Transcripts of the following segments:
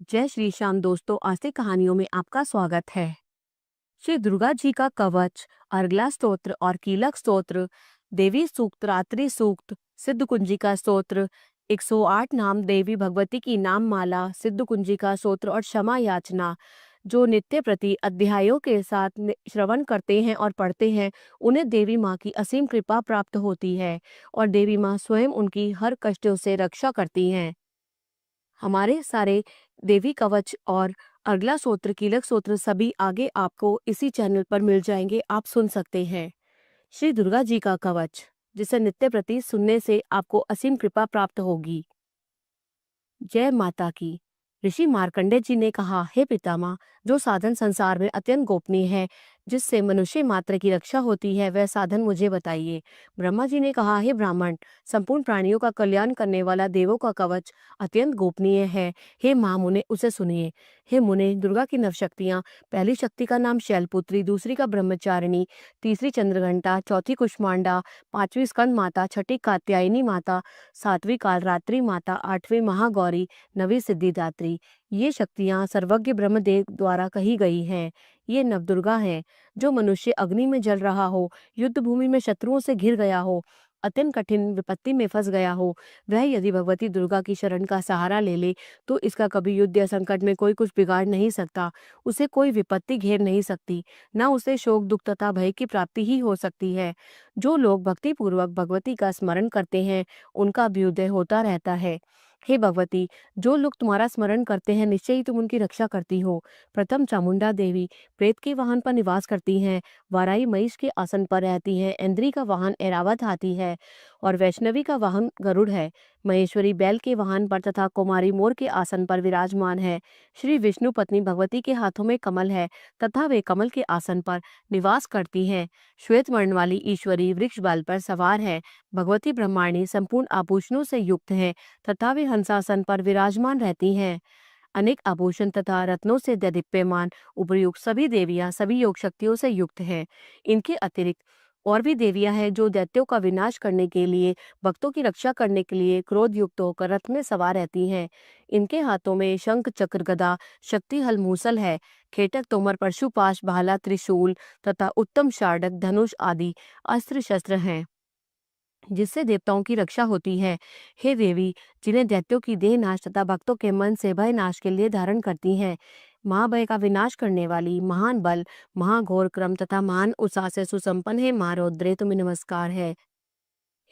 जय श्री श्याम दोस्तों, आस्तिक कहानियों में आपका स्वागत है। श्री दुर्गा जी का कवच, अर्गला स्तोत्र और कीलक स्तोत्र, देवी सूक्त, रात्रि सूक्त, सिद्ध कुंजिका स्तोत्र, 108 नाम देवी भगवती की नाम माला, सिद्ध कुंजिका स्तोत्र और क्षमा याचना जो नित्य प्रति अध्यायों के साथ श्रवण करते हैं और पढ़ते हैं, उन्हें देवी माँ की असीम कृपा प्राप्त होती है और देवी माँ स्वयं उनकी हर कष्टों से रक्षा करती हैं। हमारे सारे देवी कवच और अगला सूत्र, कीलक सूत्र सभी आगे आपको इसी चैनल पर मिल जाएंगे, आप सुन सकते हैं। श्री दुर्गा जी का कवच, जिसे नित्य प्रति सुनने से आपको असीम कृपा प्राप्त होगी। जय माता की। ऋषि मार्कंडे जी ने कहा, हे पितामह, जो साधन संसार में अत्यंत गोपनीय है, जिससे मनुष्य मात्र की रक्षा होती है, वह साधन मुझे बताइए। ब्रह्मा जी ने कहा, हे ब्राह्मण, संपूर्ण प्राणियों का कल्याण करने वाला देवों का कवच अत्यंत गोपनीय है। हे महामुने, उसे सुनिए। हे मुने, दुर्गा की नवशक्तियां, पहली शक्ति का नाम शैलपुत्री, दूसरी का ब्रह्मचारिणी, तीसरी चंद्रघंटा, चौथी कुष्मांडा, पांचवी स्कंद माता, छठी कात्यायनी माता, सातवीं कालरात्रि माता, आठवीं महागौरी, नवी सिद्धिदात्री। ये शक्तियां सर्वज्ञ ब्रह्मदेव द्वारा कही गई हैं। ये नवदुर्गा हैं। जो मनुष्य अग्नि में जल रहा हो, युद्ध भूमि में शत्रुओं से घिर गया हो, अत्यंत कठिन विपत्ति में फंस गया हो, वह यदि भगवती दुर्गा की शरण का सहारा ले ले तो इसका कभी युद्ध या संकट में कोई कुछ बिगाड़ नहीं सकता। उसे कोई विपत्ति घेर नहीं सकती, न उसे शोक, दुख तथा भय की प्राप्ति ही हो सकती है। जो लोग भक्ति पूर्वक भगवती का स्मरण करते हैं, उनका अभ्युदय होता रहता है। हे भगवती, जो लोग तुम्हारा स्मरण करते हैं, निश्चय ही तुम उनकी रक्षा करती हो। प्रथम चामुंडा देवी प्रेत के वाहन पर निवास करती हैं, वाराई महिष के आसन पर रहती हैं, इंद्री का वाहन ऐरावत हाथी है और वैष्णवी का वाहन गरुड़ है। महेश्वरी बैल के वाहन पर तथा कुमारी मोर के आसन पर विराजमान है। श्री विष्णु पत्नी भगवती के हाथों में कमल है तथा वे कमल के आसन पर निवास करती हैं। श्वेत वर्ण वाली ईश्वरी वृक्ष बाल पर सवार है। भगवती ब्रह्मांडी संपूर्ण आभूषणों से युक्त है तथा वे हंसासन पर विराजमान रहती हैं। अनेक आभूषण तथा रत्नों से दैदीप्यमान उपयुक्त सभी देवियां सभी योग शक्तियों से युक्त हैं। इनके अतिरिक्त और भी देवियां हैं जो दैत्यों का विनाश करने के लिए, भक्तों की रक्षा करने के लिए क्रोध युक्त होकर रथ में सवार रहती हैं। इनके हाथों में शंख, चक्र, गदा, शक्ति हल, मूसल है। खेटक, तोमर, परशुपाश, भाला, त्रिशूल तथा उत्तम शार्डक, धनुष आदि अस्त्र शस्त्र हैं जिससे देवताओं की रक्षा होती है। हे देवी, जिन्हें दैत्यों की देह नाश तथा भक्तों के मन से भय नाश के लिए धारण करती हैं, महाभय का विनाश करने वाली, महान बल, महाघोर क्रम तथा महान उत्साह से सुसंपन्न है माँ रौद्रे, तुम्हें नमस्कार है।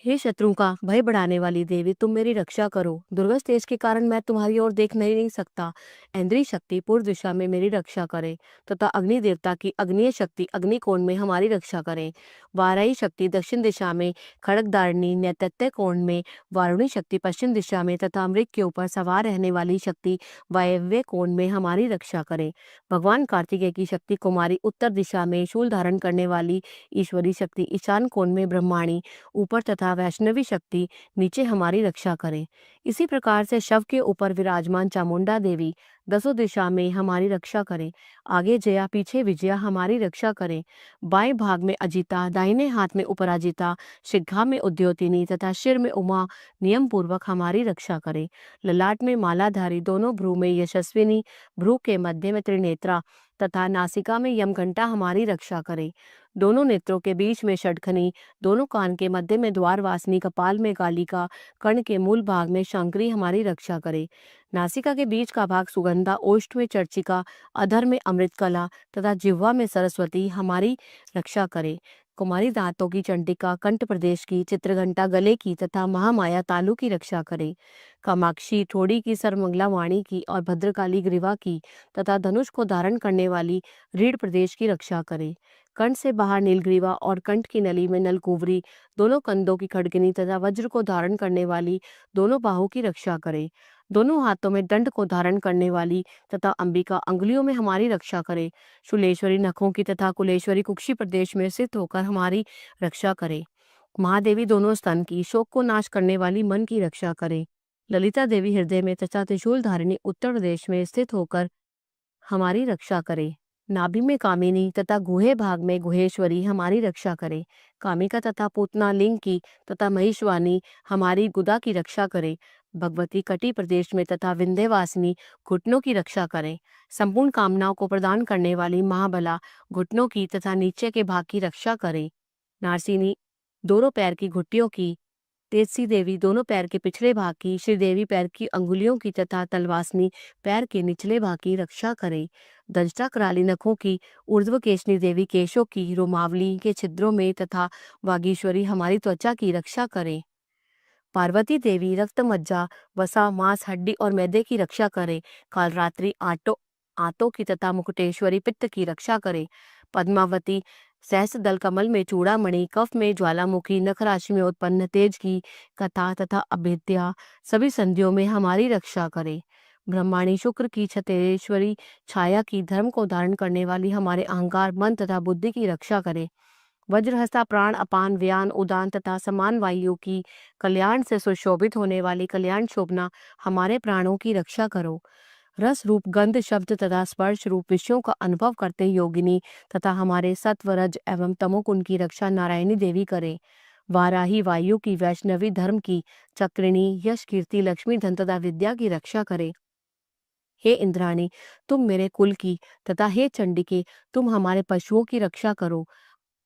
हे शत्रुओं का भय बढ़ाने वाली देवी, तुम मेरी रक्षा करो। दुर्गस तेज के कारण मैं तुम्हारी ओर देख नहीं सकता। इंद्रिय शक्ति पूर्व दिशा में मेरी रक्षा करे तथा अग्नि देवता की अग्निय शक्ति अग्निकोण में हमारी रक्षा करें। वाराई शक्ति दक्षिण दिशा में, खड़गदारिणी नैतत्य कोण में, वारुणी शक्ति पश्चिम दिशा में तथा मृग के ऊपर सवार रहने वाली शक्ति वायव्य कोण में हमारी रक्षा करें। भगवान कार्तिकेय की शक्ति कुमारी उत्तर दिशा में, शूल धारण करने वाली ईश्वरी शक्ति ईशान कोण में ब्रह्माणी ऊपर तथा वैष्णवी शक्ति नीचे हमारी रक्षा करें। इसी प्रकार से शव के ऊपर विराजमान चामुंडा देवी दसों दिशा में हमारी रक्षा करें। आगे जया, पीछे विजया हमारी रक्षा करें। बाएं भाग में अजिता, दाहिने हाथ में उपराजिता, शिखा में उद्योतिनी तथा सिर में उमा नियम पूर्वक हमारी रक्षा करें। ललाट में मालाधारी, दोनों भ्रू में यशस्विनी, भ्रू के मध्य में त्रिनेत्रा तथा नासिका में यमघंटा हमारी रक्षा करें। दोनों नेत्रों के बीच में षटखनी, दोनों कान के मध्य में द्वारवासिनी, कपाल में कालिका, कर्ण के मूल भाग में शंकरी हमारी रक्षा करे। नासिका के बीच का भाग सुगंधा, ओष्ठ में चर्चिका, अधर में अमृतकला तथा जिह्वा में सरस्वती हमारी रक्षा करे। कुमारी दांतों की चंडिका, कंठ प्रदेश की, चित्रघंटा गले की तथा महामाया तालु की रक्षा करे। कामाक्षी ठोड़ी की, सर्वमंगला वाणी की और भद्रकाली ग्रीवा की तथा धनुष को धारण करने वाली रीढ़ प्रदेश की रक्षा करे। कंठ से बाहर नीलग्रीवा और कंठ की नली में नलकुवरी, दोनों कंधों की खड़गनी तथा वज्र को धारण करने वाली दोनों बाहों की रक्षा करे। दोनों हाथों में दंड को धारण करने वाली तथा अंबिका अंगुलियों में हमारी रक्षा करे। शूलेश्वरी नखों की तथा कुलेश्वरी कुक्षी प्रदेश में स्थित होकर हमारी रक्षा करे। महादेवी दोनों स्तन की, शोक को नाश करने वाली मन की रक्षा करे। ललिता देवी हृदय में तथा त्रिशूल धारिणी उत्तर प्रदेश में स्थित होकर हमारी रक्षा करे। नाभि में कामिनी तथा गुहे भाग में गुहेश्वरी हमारी रक्षा करे। कामिका तथा पूतना लिंग की तथा महिषवानी हमारी गुदा की रक्षा करे। भगवती कटी प्रदेश में तथा विंध्यवासिनी घुटनों की रक्षा करें। संपूर्ण कामनाओं को प्रदान करने वाली महाबला घुटनों की तथा नीचे के भाग की रक्षा करें। नारसिनी दोनों पैर की घुट्टियों की, तेजसी देवी दोनों पैर के पिछले भाग की, श्रीदेवी पैर की अंगुलियों की तथा तलवासनी पैर के निचले भाग की रक्षा करें। दंष्टा कराली नखों की, ऊर्ध्वकेशनी देवी केशों की, रोमावली के छिद्रों में तथा वागीश्वरी हमारी त्वचा की रक्षा करें। पार्वती देवी रक्त मज्जा, वसा, मांस, हड्डी और मैदे की रक्षा करें। कालरात्रि आंतों की तथा मुकुटेश्वरी पित्त की रक्षा करें। पद्मावती सहस्त्रदल कमल में चूड़ामणि, कफ में ज्वालामुखी, नख राशि में उत्पन्न तेज की कथा तथा अभेद्या सभी संधियों में हमारी रक्षा करे। ब्रह्माणी शुक्र की छतेश्वरी छाया की, धर्म को धारण करने वाली हमारे अहंकार, मन तथा बुद्धि की रक्षा करे। वज्रहस्ता प्राण, अपान, व्यान, उदान तथा समान वायु की कल्याण से सुशोभित होने वाली कल्याण शोभना हमारे प्राणों की रक्षा करो। रस रूप, गंध, शब्द तथा स्पर्श रूप विषयों का अनुभव करते योगिनी तथा हमारे सत्व, रज एवं तमोगुण की रक्षा नारायणी देवी करे। वाराही वायु की, वैष्णवी धर्म की, चक्रिणी यश, कीर्ति, लक्ष्मी, धन तथा विद्या की रक्षा करे। हे इंद्राणी, तुम मेरे कुल की तथा हे चंडिके, तुम हमारे पशुओं की रक्षा करो।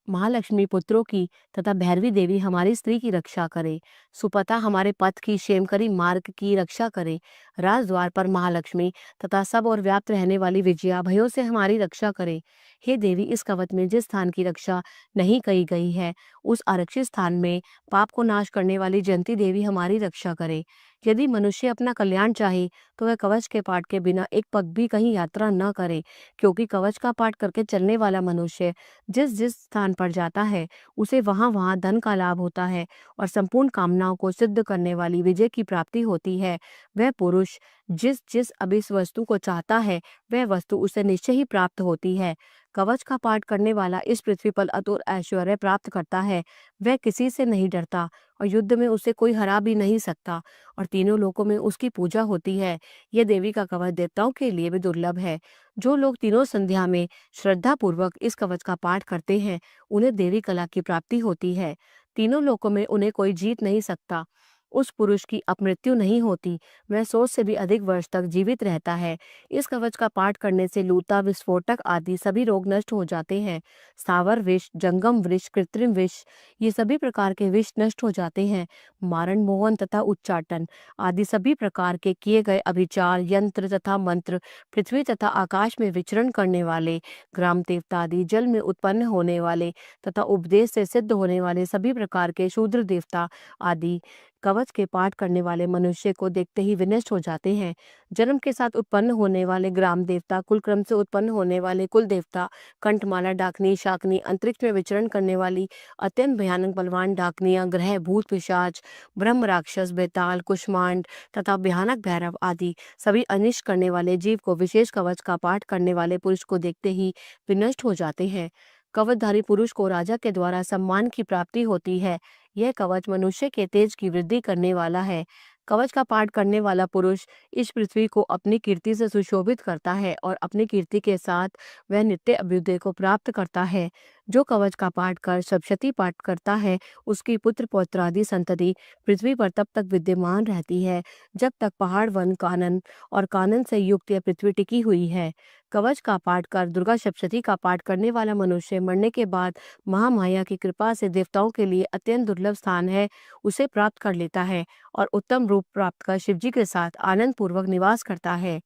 महालक्ष्मी पुत्रों की तथा भैरवी देवी हमारी स्त्री की रक्षा करे। सुपथा हमारे पथ की, क्षेमकरी मार्ग की रक्षा करे। राजद्वार पर महालक्ष्मी तथा सब और व्याप्त रहने वाली विजया भयों से हमारी रक्षा करे। हे देवी, इस कवच में जिस स्थान की रक्षा नहीं कही गई है, उस आरक्षित स्थान में पाप को नाश करने वाली जयंती देवी हमारी रक्षा करे। यदि मनुष्य अपना कल्याण चाहे तो वह कवच के पाठ के बिना एक पग भी कहीं यात्रा न करे, क्योंकि कवच का पाठ करके चलने वाला मनुष्य जिस जिस स्थान पर जाता है उसे वहां वहां धन का लाभ होता है और संपूर्ण कामनाओं को सिद्ध करने वाली विजय की प्राप्ति होती है। वह पुरुष जिस जिस अभिष्ट वस्तु को चाहता है वह वस्तु उसे निश्चय ही प्राप्त होती है। कवच का पाठ करने वाला इस पृथ्वी पर अतुल ऐश्वर्य प्राप्त करता है। वह किसी से नहीं डरता और युद्ध में उसे कोई हरा भी नहीं सकता और तीनों लोकों में उसकी पूजा होती है। यह देवी का कवच देवताओं के लिए भी दुर्लभ है। जो लोग तीनों संध्या में श्रद्धा पूर्वक इस कवच का पाठ करते हैं उन्हें देवी कला की प्राप्ति होती है। तीनों लोकों में उन्हें कोई जीत नहीं सकता। उस पुरुष की अपमृत्यु नहीं होती, वह 100 से भी अधिक वर्ष तक जीवित रहता है। इस कवच का पाठ करने से लूता, विस्फोटक आदि सभी रोग नष्ट हो जाते हैं। स्थावर विष, जंगम विष, कृत्रिम विष ये सभी प्रकार के विष नष्ट हो जाते हैं। मारण, मोहन तथा उच्चाटन आदि सभी प्रकार के किए गए अभिचार, यंत्र तथा मंत्र, पृथ्वी तथा आकाश में विचरण करने वाले, ग्राम देवता आदि, जल में उत्पन्न होने वाले तथा उपदेश से सिद्ध होने वाले सभी प्रकार के शूद्र देवता आदि कवच के पाठ करने वाले मनुष्य को देखते ही विनष्ट हो जाते हैं। जन्म के साथ उत्पन्न होने वाले ग्राम देवता, कुल क्रम से उत्पन्न होने वाले कुल देवता, कंठमाला, डाकनी, शाकनी, अंतरिक्ष में विचरण करने वाली अत्यंत भयानक बलवान डाकनियां, ग्रह, भूत, पिशाच, ब्रह्म राक्षस, बेताल, कुष्मांड तथा भयानक भैरव आदि सभी अनिष्ट करने वाले जीव को विशेष कवच का पाठ करने वाले पुरुष को देखते ही विनष्ट हो जाते हैं। कवचधारी पुरुष को राजा के द्वारा सम्मान की प्राप्ति होती है। यह कवच मनुष्य के तेज की वृद्धि करने वाला है। कवच का पाठ करने वाला पुरुष इस पृथ्वी को अपनी कीर्ति से सुशोभित करता है और अपनी कीर्ति के साथ वह नित्य अभ्युदय को प्राप्त करता है। जो कवच का पाठ कर सप्तशती पाठ करता है उसकी पुत्र पौत्रादि संतति पृथ्वी पर तब तक विद्यमान रहती है जब तक पहाड़, वन, कानन और कानन से युक्त यह पृथ्वी टिकी हुई है। कवच का पाठ कर दुर्गा सप्तशती का पाठ करने वाला मनुष्य मरने के बाद महामाया की कृपा से देवताओं के लिए अत्यंत दुर्लभ स्थान है उसे प्राप्त कर लेता है और उत्तम रूप प्राप्त कर शिवजी के साथ आनंद पूर्वक निवास करता है।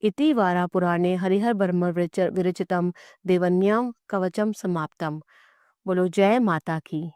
इति वारा पुराणे हरिहर ब्रह्म विरचितम देवन्याम कवचम समाप्तम। बोलो जय माता की।